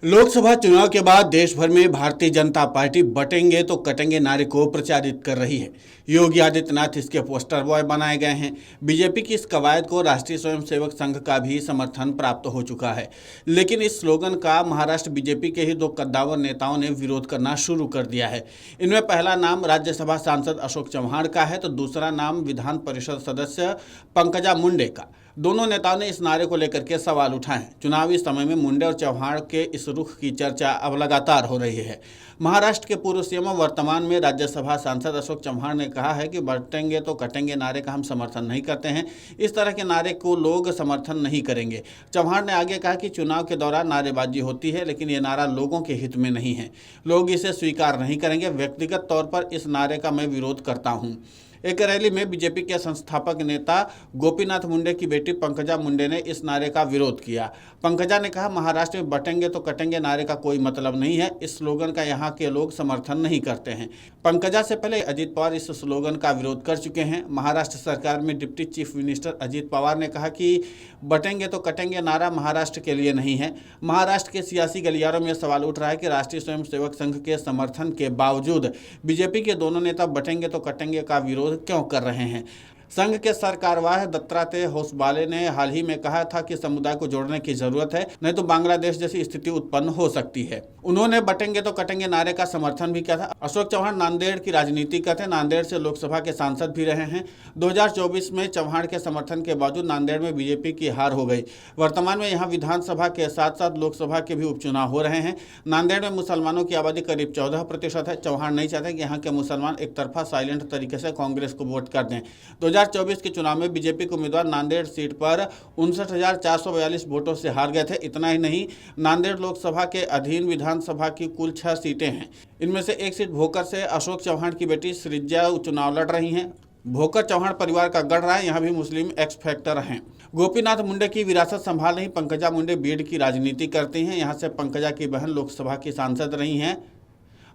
लोकसभा चुनाव के बाद देश भर में भारतीय जनता पार्टी बटेंगे तो कटेंगे नारे को प्रचारित कर रही है। योगी आदित्यनाथ इसके पोस्टर बॉय बनाए गए हैं। बीजेपी की इस कवायद को राष्ट्रीय स्वयंसेवक संघ का भी समर्थन प्राप्त हो चुका है, लेकिन इस स्लोगन का महाराष्ट्र बीजेपी के ही दो कद्दावर नेताओं ने विरोध करना शुरू कर दिया है। इनमें पहला नाम राज्यसभा सांसद अशोक चव्हाण का है तो दूसरा नाम विधान परिषद सदस्य पंकजा मुंडे का। दोनों नेताओं ने इस नारे को लेकर के सवाल उठाए हैं। चुनावी समय में मुंडे और चव्हाण के इस रुख की चर्चा अब लगातार हो रही है। महाराष्ट्र के पूर्व सीएम वर्तमान में राज्यसभा सांसद अशोक चव्हाण ने कहा है कि बटेंगे तो कटेंगे नारे का हम समर्थन नहीं करते हैं। इस तरह के नारे को लोग समर्थन नहीं करेंगे। चव्हाण ने आगे कहा कि चुनाव के दौरान नारेबाजी होती है, लेकिन ये नारा लोगों के हित में नहीं है। लोग इसे स्वीकार नहीं करेंगे। व्यक्तिगत तौर पर इस नारे का मैं विरोध करता हूँ। एक रैली में बीजेपी के संस्थापक नेता गोपीनाथ मुंडे की बेटी पंकजा मुंडे ने इस नारे का विरोध किया। पंकजा ने कहा, महाराष्ट्र में बटेंगे तो कटेंगे नारे का कोई मतलब नहीं है। इस स्लोगन का यहाँ के लोग समर्थन नहीं करते हैं। पंकजा से पहले अजीत पवार इस स्लोगन का विरोध कर चुके हैं। महाराष्ट्र सरकार में deputy chief minister Ajit Pawar ने कहा कि बटेंगे तो कटेंगे नारा महाराष्ट्र के लिए नहीं है। महाराष्ट्र के सियासी गलियारों में सवाल उठ रहा है कि राष्ट्रीय स्वयंसेवक संघ के समर्थन के बावजूद बीजेपी के दोनों नेता बटेंगे तो कटेंगे का विरोध क्यों कर रहे हैं। संघ के सरकारवाह दत्तात्रेय होसबाले ने हाल ही में कहा था कि समुदाय को जोड़ने की जरूरत है, नहीं तो बांग्लादेश जैसी स्थिति उत्पन्न हो सकती है। उन्होंने बटेंगे तो कटेंगे नारे का समर्थन भी किया था। अशोक चव्हाण नांदेड़ की राजनीति करते हैं। नांदेड़ से लोकसभा के सांसद भी रहे हैं। 2024 में चव्हाण के समर्थन के बावजूद नांदेड़ में बीजेपी की हार हो गई। वर्तमान में यहाँ विधानसभा के साथ साथ लोकसभा के भी उपचुनाव हो रहे हैं। नांदेड़ में मुसलमानों की आबादी करीब 14% है। चव्हाण नहीं चाहते कि यहाँ के मुसलमान एक तरफा साइलेंट तरीके से कांग्रेस को वोट कर दें। 2024 के चुनाव में बीजेपी के उम्मीदवार नांदेड़ सीट पर 59,442 वोटों से हार गए थे। इतना ही नहीं, नांदेड़ लोकसभा के अधीन विधानसभा की कुल 6 सीटें हैं। इनमें से एक सीट भोकर से अशोक चव्हाण की बेटी सृजा चुनाव लड़ रही हैं। भोकर चव्हाण परिवार का गढ़ रहा है। यहाँ भी मुस्लिम एक्स फैक्टर हैं। गोपीनाथ मुंडे की विरासत संभाल रही पंकजा मुंडे बीड़ की राजनीति करती हैं। यहाँ से पंकजा की बहन लोकसभा की सांसद रही हैं।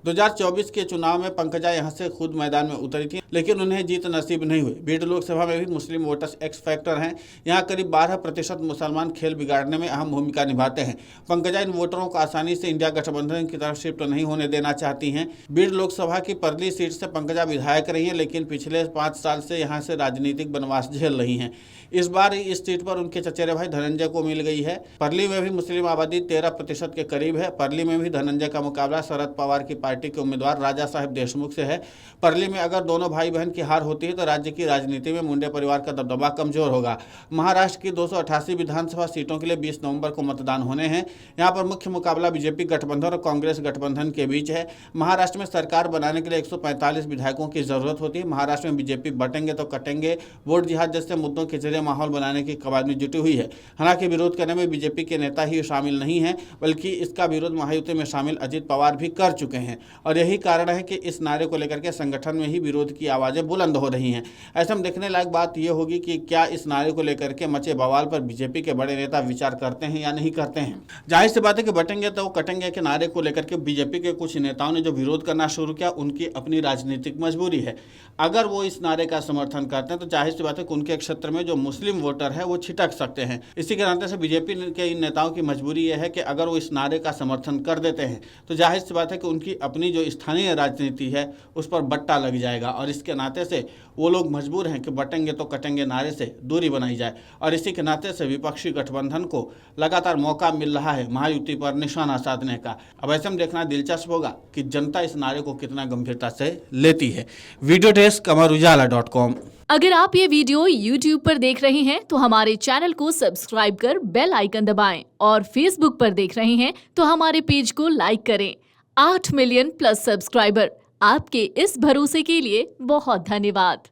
2024 के चुनाव में पंकजा यहां से खुद मैदान में उतरी थी, लेकिन उन्हें जीत नसीब नहीं हुई। बीड़ लोकसभा में भी मुस्लिम वोटर्स एक्स फैक्टर हैं। यहां करीब 12% मुसलमान खेल बिगाड़ने में अहम भूमिका निभाते हैं। पंकजा इन वोटरों को आसानी से इंडिया गठबंधन की तरफ शिफ्ट नहीं होने देना चाहती हैं। बीड़ लोकसभा की परली सीट से पंकजा विधायक रही हैं, लेकिन पिछले 5 साल से यहाँ से राजनीतिक वनवास झेल रही हैं। इस बार इस सीट पर उनके चचेरे भाई धनंजय को मिल गई है। परली में भी मुस्लिम आबादी 13% के करीब है। परली में भी धनंजय का मुकाबला शरद पवार की पार्टी के उम्मीदवार राजा साहेब देशमुख से है। परली में अगर दोनों भाई बहन की हार होती है तो राज्य की राजनीति में मुंडे परिवार का दबदबा कमजोर होगा। महाराष्ट्र की 288 विधानसभा सीटों के लिए 20 नवंबर को मतदान होने हैं। यहाँ पर मुख्य मुकाबला बीजेपी गठबंधन और कांग्रेस गठबंधन के बीच है। महाराष्ट्र में सरकार बनाने के लिए 145 विधायकों की जरूरत होती है। महाराष्ट्र में बीजेपी बटेंगे तो कटेंगे, वोट जिहाद जैसे मुद्दों के जरिए माहौल बनाने की कवायद में जुटी हुई है। हालांकि विरोध करने में बीजेपी के नेता ही शामिल नहीं है, बल्कि इसका विरोध महायुति में शामिल अजीत पवार भी कर चुके हैं। और यही कारण है कि इस नारे को लेकर के संगठन में ही विरोध की आवाजें बुलंद हो रही हैं। ऐसे में देखने लायक बात यह होगी कि क्या इस नारे को लेकर के मचे बवाल पर बीजेपी के बड़े नेता विचार करते हैं या नहीं करते हैं। जाहिर सी बात है कि बटेंगे तो कटेंगे के नारे को लेकर के बीजेपी के कुछ नेताओं ने जो विरोध करना शुरू किया, उनकी अपनी राजनीतिक मजबूरी है। अगर वो इस नारे का समर्थन करते हैं तो जाहिर सी बात है कि उनके क्षेत्र में जो मुस्लिम वोटर है वो छिटक सकते हैं। इसी के नाते से बीजेपी के इन नेताओं की मजबूरी यह है कि अगर वो इस नारे का समर्थन कर देते हैं तो जाहिर सी बात है कि उनकी अपनी जो स्थानीय राजनीति है उस पर बट्टा लग जाएगा। और इसके नाते से वो लोग मजबूर हैं कि बटेंगे तो कटेंगे नारे से दूरी बनाई जाए। और इसी के नाते से विपक्षी गठबंधन को लगातार मौका मिल रहा है महायुति पर निशाना साधने का। अब ऐसे में देखना दिलचस्प होगा कि जनता इस नारे को कितना गंभीरता से लेती है। वीडियो डेस्क अमरउजाला.com। अगर आप ये वीडियो YouTube पर देख रहे हैं तो हमारे चैनल को सब्सक्राइब कर बेल आइकन दबाएं, और Facebook पर देख रहे हैं तो हमारे पेज को लाइक करें। 8 मिलियन प्लस सब्सक्राइबर, आपके इस भरोसे के लिए बहुत धन्यवाद।